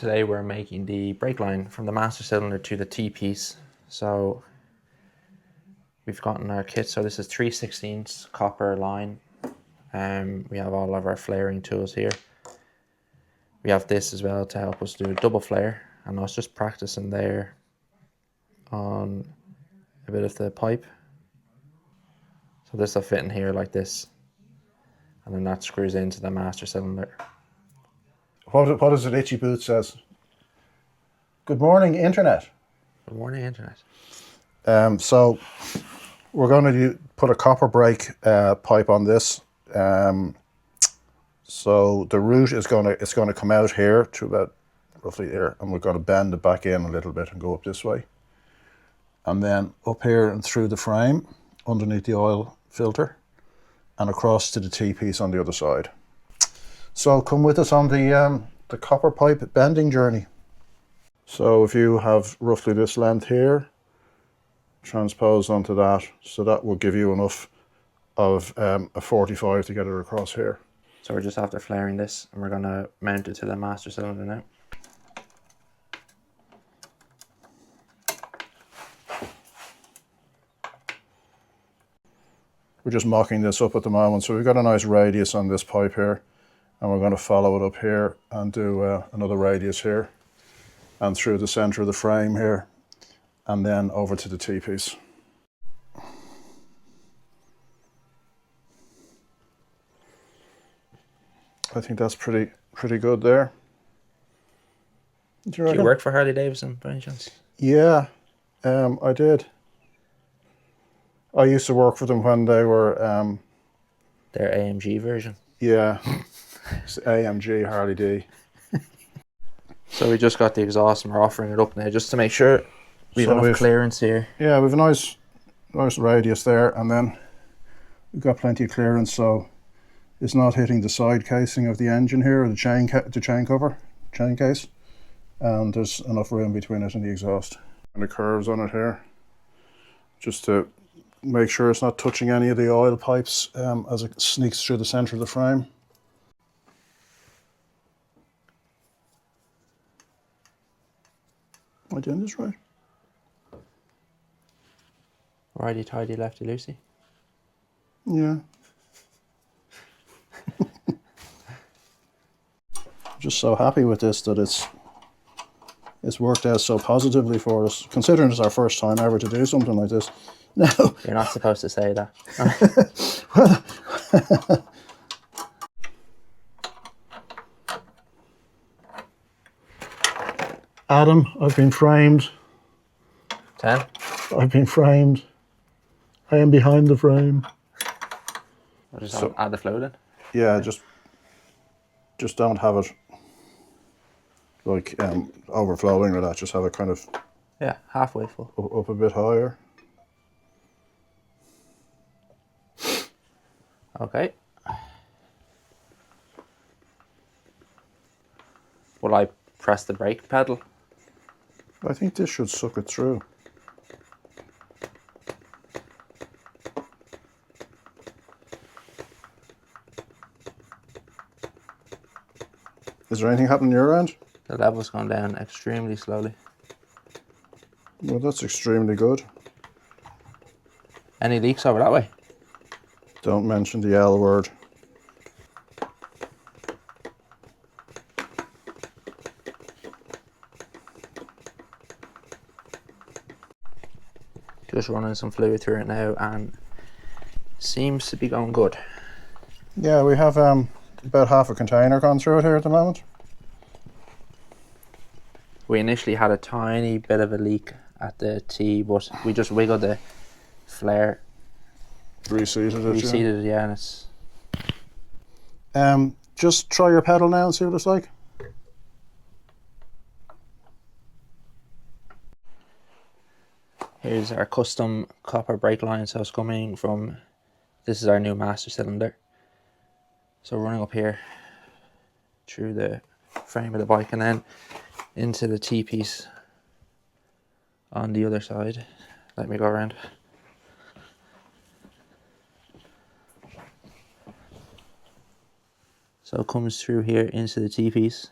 Today we're making the brake line from the master cylinder to the T-piece. So we've gotten our kit. So this is 3/16 copper line. We have all of our flaring tools here. We have this as well to help us do a double flare. And I was just practicing there on a bit of the pipe. So this will fit in here like this. And then that screws into the master cylinder. What does it Itchy Boot says? Good morning, Internet. Good morning, Internet. So we're going to put a copper brake pipe on this. So the root is going to come out here to about roughly there, and we're going to bend it back in a little bit and go up this way, and then up here and through the frame underneath the oil filter, and across to the T-piece on the other side. So come with us on the copper pipe bending journey. So if you have roughly this length here, transpose onto that, so that will give you enough of a 45 to get it across here. So we're just after flaring this, and we're going to mount it to the master cylinder now. We're just mocking this up at the moment, so we've got a nice radius on this pipe here, and we're going to follow it up here and do another radius here and through the center of the frame here, and then over to the T-piece. I think that's pretty good there. Do you work for Harley Davidson by any chance? Yeah, I did. I used to work for them when they were Their AMG version. Yeah, it's AMG Harley D. So we just got the exhaust and we're offering it up now just to make sure we have enough clearance here. Yeah, we've a nice radius there, and then we've got plenty of clearance, so it's not hitting the side casing of the engine here, or the chain case, and there's enough room between it and the exhaust. And the curves on it here, just to make sure it's not touching any of the oil pipes as it sneaks through the center of the frame. Am I doing this right? Righty tighty, lefty loosey. Yeah. Just so happy with this that it's worked out so positively for us, considering it's our first time ever to do something like this. No. You're not supposed to say that. Adam, I've been framed. 10. I've been framed. I am behind the frame. We'll just add the flow in. Yeah, just don't have it like overflowing or that. Just have it kind of halfway full. Up a bit higher. Okay. Will I press the brake pedal? I think this should suck it through. Is there anything happening on your end? The level's gone down extremely slowly. Well, that's extremely good. Any leaks over that way? Don't mention the L word. Just running some fluid through it now, and seems to be going good. Yeah, we have about half a container gone through it here at the moment. We initially had a tiny bit of a leak at the T, but we just wiggled the flare. Reseated it, yeah, and it's... Just try your pedal now and see what it's like. Here's our custom copper brake line. So it's coming from, this is our new master cylinder. So running up here through the frame of the bike and then into the T-piece on the other side. Let me go around. So it comes through here into the T-piece.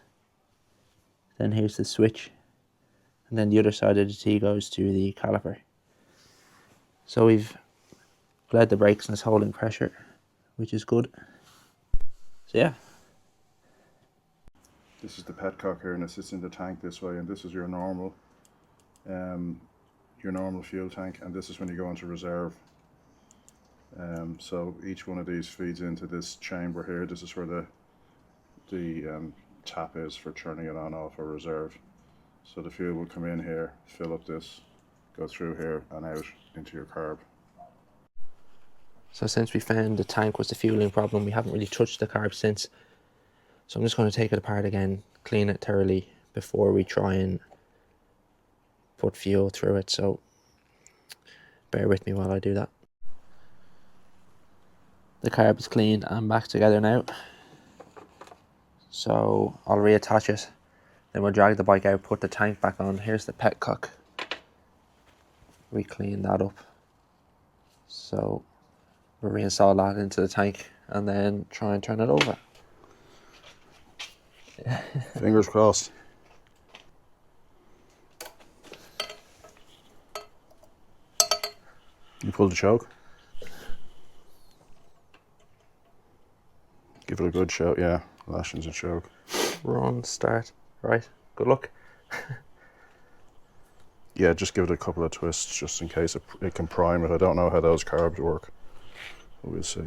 Then here's the switch. And then the other side of the T goes to the caliper. So we've bled the brakes and it's holding pressure, which is good. So yeah. This is the petcock here, and it sits in the tank this way, and this is your normal fuel tank, and this is when you go into reserve. So each one of these feeds into this chamber here. This is where the tap is for turning it on off or reserve. So the fuel will come in here, fill up this, go through here and out into your carb. So since we found the tank was the fueling problem, we haven't really touched the carb since. So I'm just going to take it apart again, clean it thoroughly before we try and put fuel through it. So bear with me while I do that. The carb is cleaned and back together now. So I'll reattach it. Then we'll drag the bike out, put the tank back on. Here's the petcock. We clean that up. So we'll reinstall that into the tank and then try and turn it over. Fingers crossed. You pull the choke. Give it a good shout, yeah. Lashings and choke. Run, start. Right, good luck. Yeah, just give it a couple of twists just in case it can prime it. I don't know how those carbs work, but we'll see.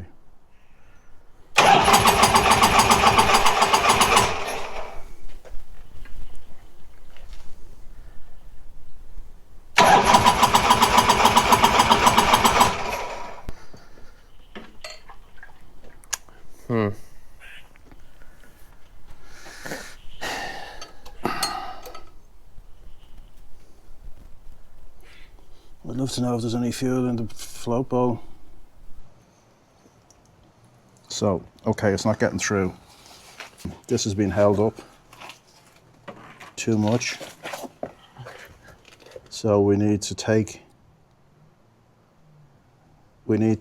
I'd love to know if there's any fuel in the float bowl. So, okay, it's not getting through. This has been held up too much. So we need to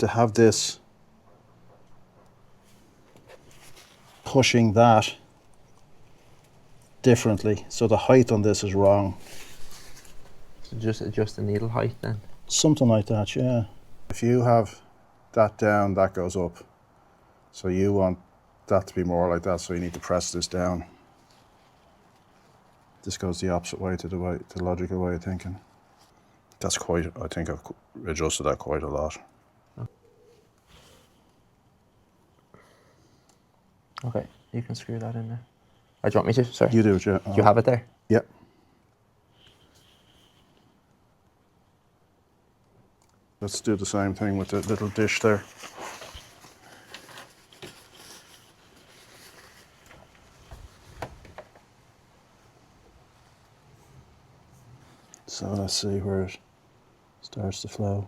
have this pushing that differently. So the height on this is wrong. So just adjust the needle height then? Something like that, yeah. If you have that down, that goes up. So you want that to be more like that, so you need to press this down. This goes the opposite way to the logical way of thinking. That's quite, I think I've adjusted that quite a lot. Okay, you can screw that in there. Oh, do you want me to? Sorry. You do it, yeah. You have it there? Yep. Let's do the same thing with the little dish there. So let's see where it starts to flow.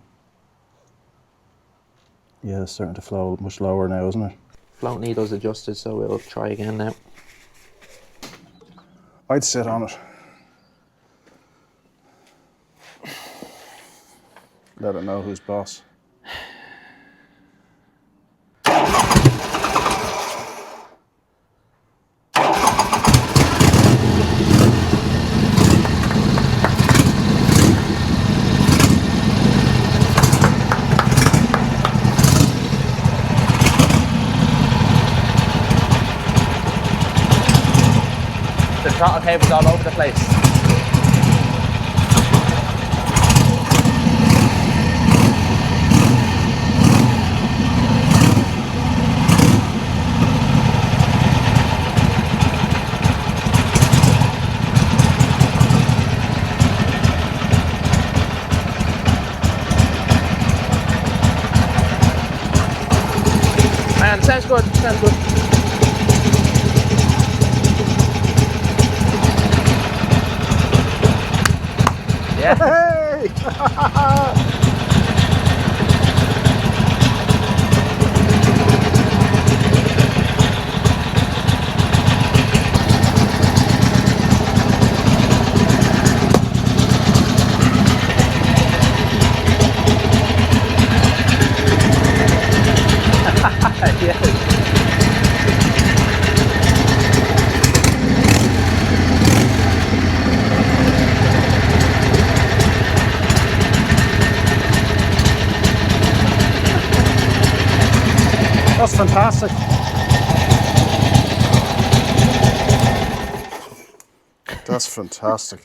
Yeah, it's starting to flow much lower now, isn't it? Float needle's adjusted, so we'll try again now. I'd sit on it. Let it know who's boss. The throttle cable's all over the place. Man, sounds good, sounds good. Yeah. Hey! Yeah. That's fantastic. That's fantastic.